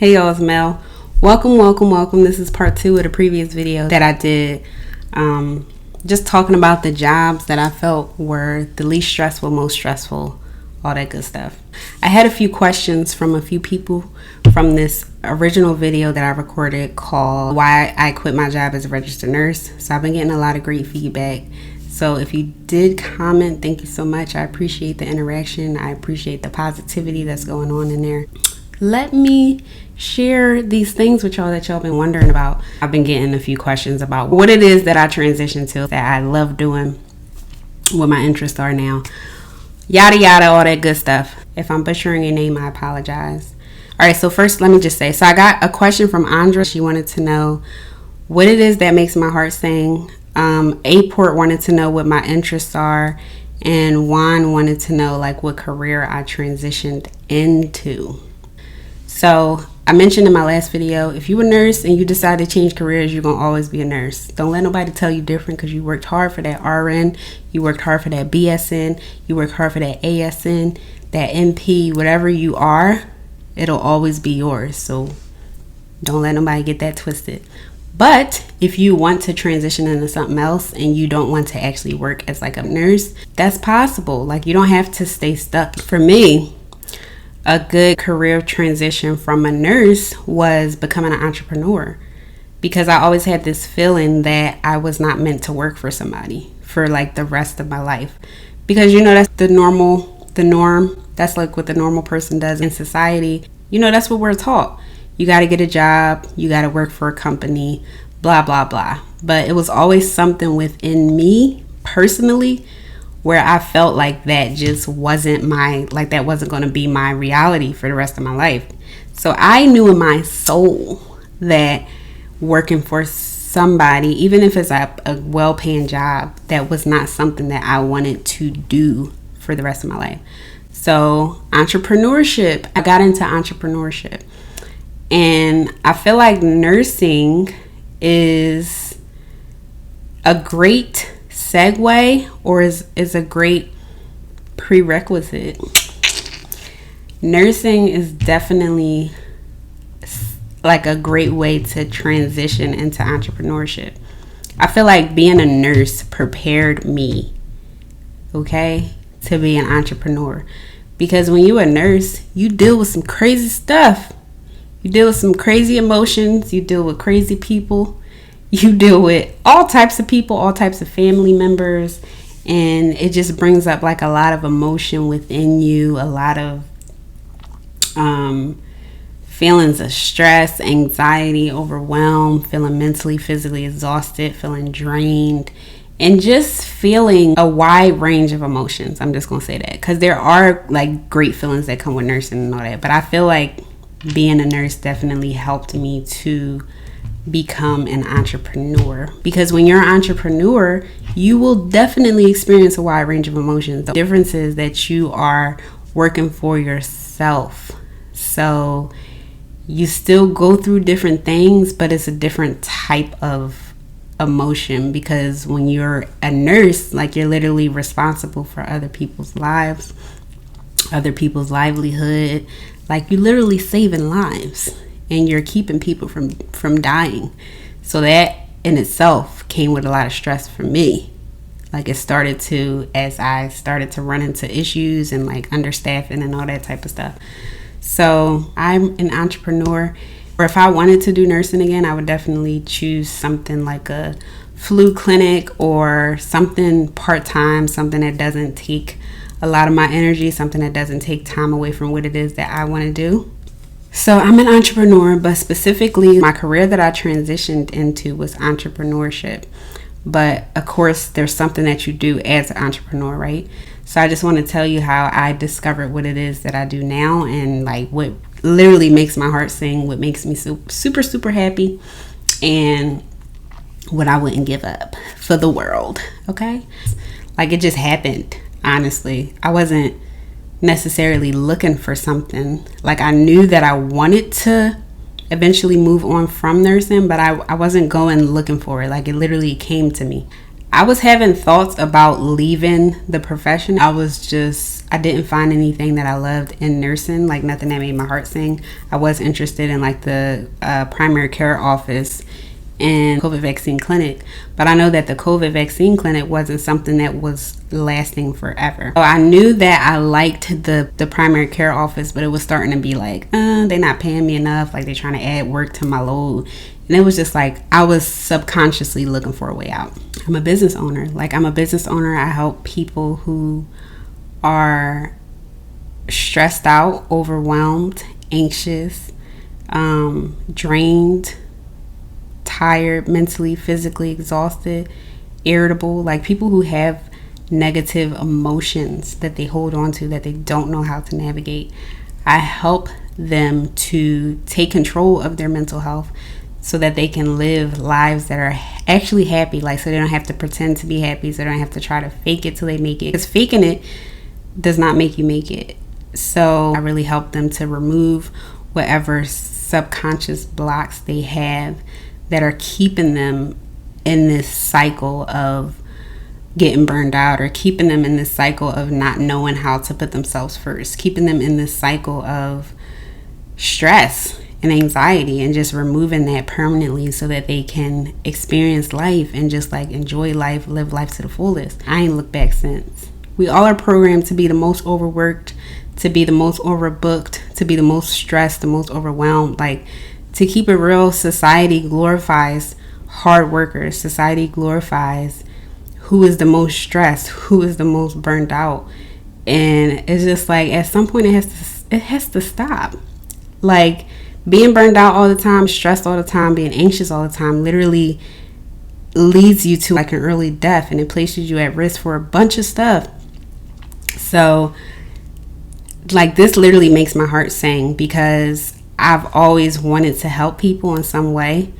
Hey y'all, it's Mel. Welcome. This is part 2 of the previous video that I did. Just talking about the jobs that I felt were the least stressful, most stressful, all that good stuff. I had a few questions from a few people from this original video that I recorded called Why I Quit My Job as a Registered Nurse. So I've been getting a lot of great feedback. So if you did comment, thank you so much. I appreciate the interaction. I appreciate the positivity that's going on in there. Let me share these things with y'all that y'all been wondering about. I've been getting a few questions about what it is that I transitioned to, that I love doing, what my interests are now, yada yada, all that good stuff. If I'm butchering your name, I apologize. All right, so first let me just say, so I got a question from Andra. She wanted to know what it is that makes my heart sing. A-Port wanted to know what my interests are, and Juan wanted to know like what career I transitioned into. So I mentioned in my last video, if you're a nurse and you decide to change careers, you're going to always be a nurse. Don't let nobody tell you different, because you worked hard for that RN, you worked hard for that BSN, you worked hard for that ASN, that MP, whatever you are, it'll always be yours. So don't let nobody get that twisted. But if you want to transition into something else and you don't want to actually work as like a nurse, that's possible. Like, you don't have to stay stuck. For me, a good career transition from a nurse was becoming an entrepreneur, because I always had this feeling that I was not meant to work for somebody for like the rest of my life, because that's the norm. That's like what the normal person does in society. That's what we're taught. You got to get a job, you got to work for a company, blah blah blah. But it was always something within me personally where I felt like that just wasn't that wasn't going to be my reality for the rest of my life. So I knew in my soul that working for somebody, even if it's a well-paying job, that was not something that I wanted to do for the rest of my life. So entrepreneurship, I got into entrepreneurship. And I feel like nursing is a great segue, or is a great prerequisite. Nursing is definitely like a great way to transition into entrepreneurship. I feel like being a nurse prepared me, to be an entrepreneur. Because when you're a nurse, you deal with some crazy stuff. You deal with some crazy emotions. You deal with crazy people. You deal with all types of people, all types of family members, and it just brings up like a lot of emotion within you, a lot of feelings of stress, anxiety, overwhelmed, feeling mentally, physically exhausted, feeling drained, and just feeling a wide range of emotions. I'm just going to say that, because there are like great feelings that come with nursing and all that, but I feel like being a nurse definitely helped me to become an entrepreneur, because when you're an entrepreneur, you will definitely experience a wide range of emotions. The difference is that you are working for yourself, so you still go through different things, but it's a different type of emotion, because when you're a nurse, like, you're literally responsible for other people's lives, other people's livelihood. Like, you're literally saving lives, and you're keeping people from dying. So that in itself came with a lot of stress for me. Like, it started to, as I started to run into issues and like understaffing and all that type of stuff. So I'm an entrepreneur. Or if I wanted to do nursing again, I would definitely choose something like a flu clinic, or something part-time, something that doesn't take a lot of my energy, something that doesn't take time away from what it is that I want to do. So I'm an entrepreneur, but specifically my career that I transitioned into was entrepreneurship. But of course, there's something that you do as an entrepreneur, right? So I just want to tell you how I discovered what it is that I do now, and like what literally makes my heart sing, what makes me super, super happy, and what I wouldn't give up for the world, okay? Like, it just happened, honestly. I wasn't necessarily looking for something. Like, I knew that I wanted to eventually move on from nursing, but I wasn't going looking for it. Like, it literally came to me. I was having thoughts about leaving the profession. I didn't find anything that I loved in nursing, like nothing that made my heart sing. I was interested in like the primary care office and COVID vaccine clinic, but I know that the COVID vaccine clinic wasn't something that was lasting forever. So I knew that I liked the primary care office, but it was starting to be like, they're not paying me enough. Like they're trying to add work to my load. And it was just like, I was subconsciously looking for a way out. I'm a business owner. I help people who are stressed out, overwhelmed, anxious, drained, tired, mentally, physically exhausted, irritable, like people who have negative emotions that they hold on to that they don't know how to navigate. I help them to take control of their mental health so that they can live lives that are actually happy, like so they don't have to pretend to be happy, so they don't have to try to fake it till they make it, because faking it does not make you make it. So I really help them to remove whatever subconscious blocks they have that are keeping them in this cycle of getting burned out, or keeping them in this cycle of not knowing how to put themselves first, keeping them in this cycle of stress and anxiety, and just removing that permanently so that they can experience life and just like enjoy life, live life to the fullest. I ain't looked back since. We all are programmed to be the most overworked, to be the most overbooked, to be the most stressed, the most overwhelmed. Like, to keep it real, society glorifies hard workers. Society glorifies who is the most stressed, who is the most burned out. And it's just like, at some point it has to stop. Like, being burned out all the time, stressed all the time, being anxious all the time literally leads you to like an early death, and it places you at risk for a bunch of stuff. So like, this literally makes my heart sing, because I've always wanted to help people in some way,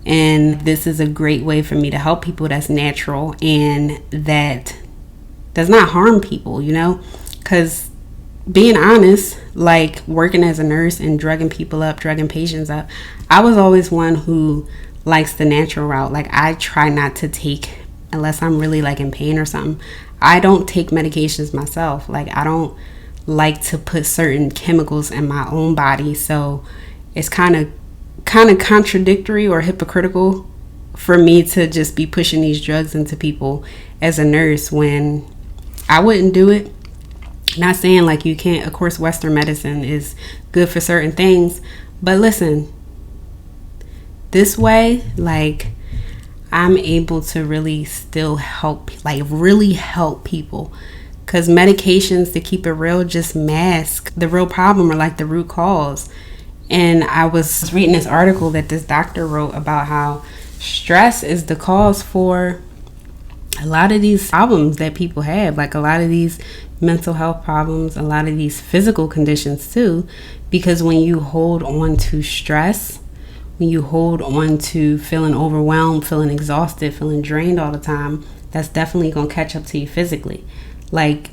and this is a great way for me to help people that's natural and that does not harm people, you know? Because being honest, like working as a nurse and drugging people up, drugging patients up, I was always one who likes the natural route. Like, I try not to take, unless I'm really like in pain or something, I don't take medications myself. Like, I don't like to put certain chemicals in my own body. So it's kind of contradictory or hypocritical for me to just be pushing these drugs into people as a nurse when I wouldn't do it. Not saying like you can't. Of course, Western medicine is good for certain things, but listen, this way, like, I'm able to really still help, like really help people, because medications, to keep it real, just mask the real problem or like the root cause. And I was reading this article that this doctor wrote about how stress is the cause for a lot of these problems that people have, like a lot of these mental health problems, a lot of these physical conditions too, because when you hold on to stress, when you hold on to feeling overwhelmed, feeling exhausted, feeling drained all the time, that's definitely going to catch up to you physically. Like,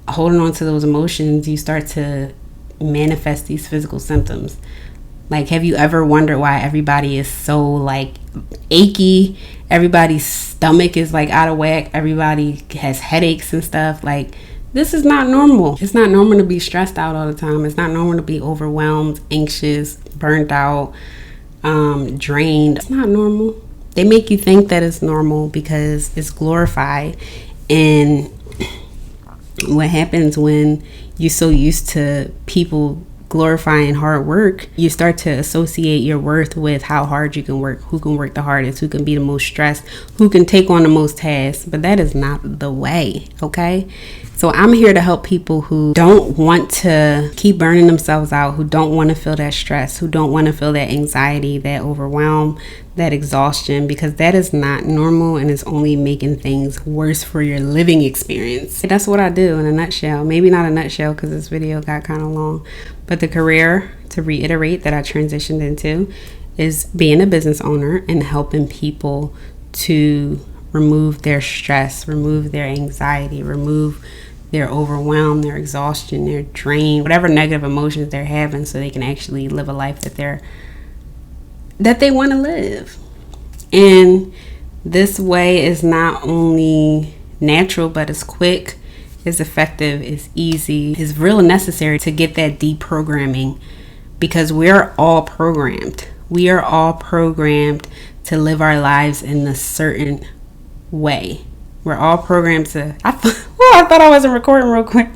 holding on to those emotions, you start to manifest these physical symptoms. Like, have you ever wondered why everybody is so like achy? Everybody's stomach is like out of whack. Everybody has headaches and stuff. Like, this is not normal. It's not normal to be stressed out all the time. It's not normal to be overwhelmed, anxious, burnt out, drained. It's not normal. They make you think that it's normal because it's glorified. And what happens when you're so used to people glorifying hard work, you start to associate your worth with how hard you can work, who can work the hardest, who can be the most stressed, who can take on the most tasks. But that is not the way, okay? So I'm here to help people who don't want to keep burning themselves out, who don't want to feel that stress, who don't want to feel that anxiety, that overwhelm, that exhaustion, because that is not normal and is only making things worse for your living experience. That's what I do in a nutshell. Maybe not a nutshell because this video got kind of long, but the career, to reiterate, that I transitioned into is being a business owner and helping people to remove their stress, remove their anxiety, remove their overwhelm, their exhaustion, their drain, whatever negative emotions they're having, so they can actually live a life that they want to live. And This way is not only natural, but it's quick, it's effective, it's easy, it's real necessary to get that deprogramming, because we're all programmed. We are all programmed to live our lives in a certain way. We're all programmed to... I thought I wasn't recording real quick.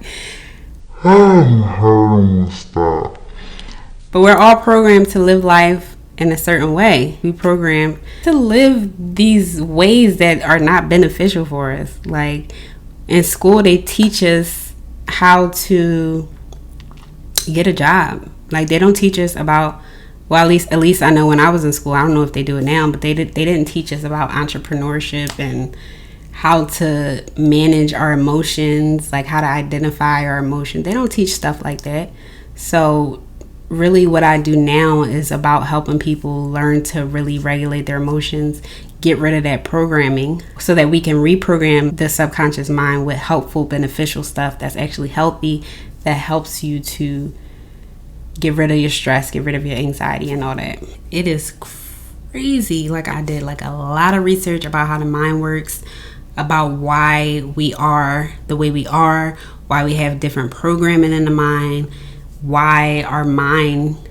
Stop. But we're all programmed to live life in a certain way. We programmed to live these ways that are not beneficial for us. Like in school, they teach us how to get a job. Like they don't teach us about, well, at least I know when I was in school, I don't know if they do it now, but they didn't teach us about entrepreneurship and how to manage our emotions, like how to identify our emotions. They don't teach stuff like that. So really what I do now is about helping people learn to really regulate their emotions, get rid of that programming so that we can reprogram the subconscious mind with helpful, beneficial stuff that's actually healthy, that helps you to get rid of your stress, get rid of your anxiety and all that. It is crazy. Like I did like a lot of research about how the mind works, about why we are the way we are, why we have different programming in the mind, why our mind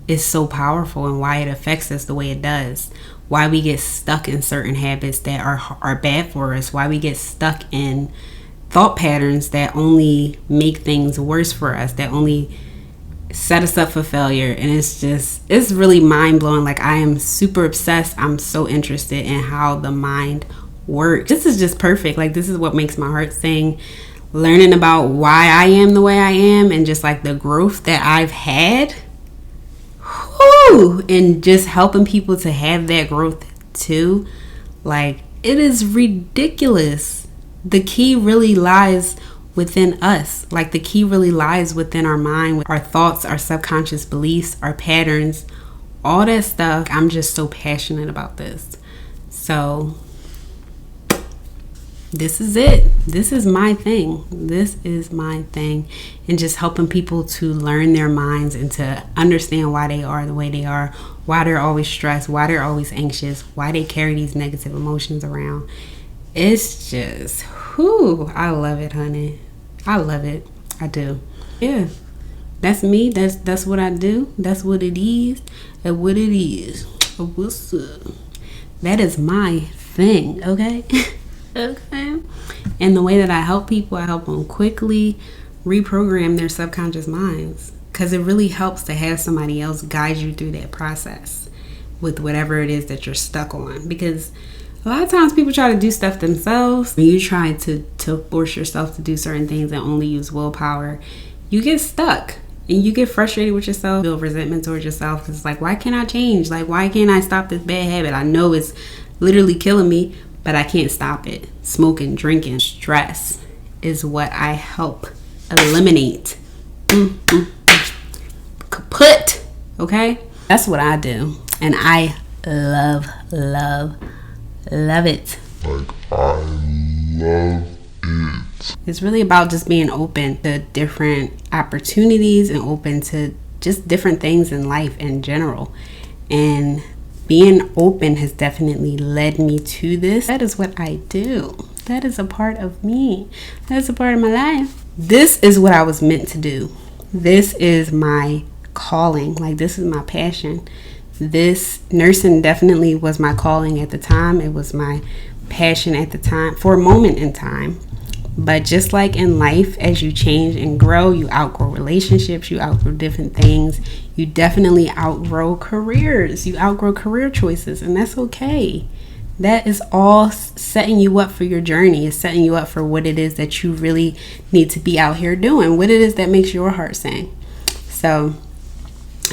is so powerful and why it affects us the way it does, why we get stuck in certain habits that are bad for us, why we get stuck in thought patterns that only make things worse for us, that only set us up for failure. And it's really mind-blowing. Like I am super obsessed. I'm so interested in how the mind works. This is just perfect. Like this is what makes my heart sing. Learning about why I am the way I am and just like the growth that I've had. Whew, and just helping people to have that growth too. Like it is ridiculous. The key really lies within us. Like the key really lies within our mind, our thoughts, our subconscious beliefs, our patterns, all that stuff. I'm just so passionate about this. So this is it. This is my thing. This is my thing. And just helping people to learn their minds and to understand why they are the way they are, why they're always stressed, why they're always anxious, why they carry these negative emotions around. It's just, whew, I love it, honey. I love it. I do. Yeah. That's me. That's what I do. That's what it is. And what it is. What's up? That is my thing, okay? Okay. And the way that I help people, I help them quickly reprogram their subconscious minds, because it really helps to have somebody else guide you through that process with whatever it is that you're stuck on. Because a lot of times people try to do stuff themselves. When you try to force yourself to do certain things and only use willpower, you get stuck and you get frustrated with yourself, feel resentment towards yourself, because it's like, why can't I change? Like, why can't I stop this bad habit? I know it's literally killing me, but I can't stop it. Smoking, drinking, stress is what I help eliminate. Kaput. Okay? That's what I do. And I love it. Like, I love it. It's really about just being open to different opportunities and open to just different things in life in general. And being open has definitely led me to this. That is what I do. That is a part of me. That's a part of my life. This is what I was meant to do. This is my calling. Like, this is my passion. This nursing definitely was my calling at the time. It was my passion at the time, for a moment in time. But just like in life, as you change and grow, you outgrow relationships, you outgrow different things. You definitely outgrow careers. You outgrow career choices, and that's okay. That is all setting you up for your journey. It's setting you up for what it is that you really need to be out here doing, what it is that makes your heart sing. So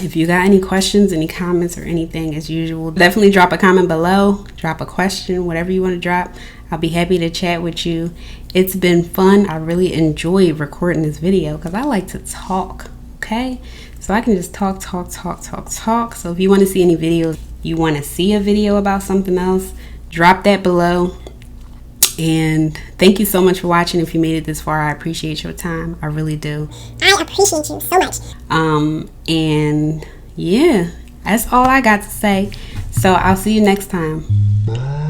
if you got any questions, any comments or anything, as usual, definitely drop a comment below, drop a question, whatever you want to drop. I'll be happy to chat with you. It's been fun. I really enjoy recording this video because I like to talk, okay? So I can just talk. So if you want to see any videos, you want to see a video about something else, drop that below. And thank you so much for watching. If you made it this far, I appreciate your time. I really do. I appreciate you so much. And yeah, that's all I got to say. So I'll see you next time. Bye.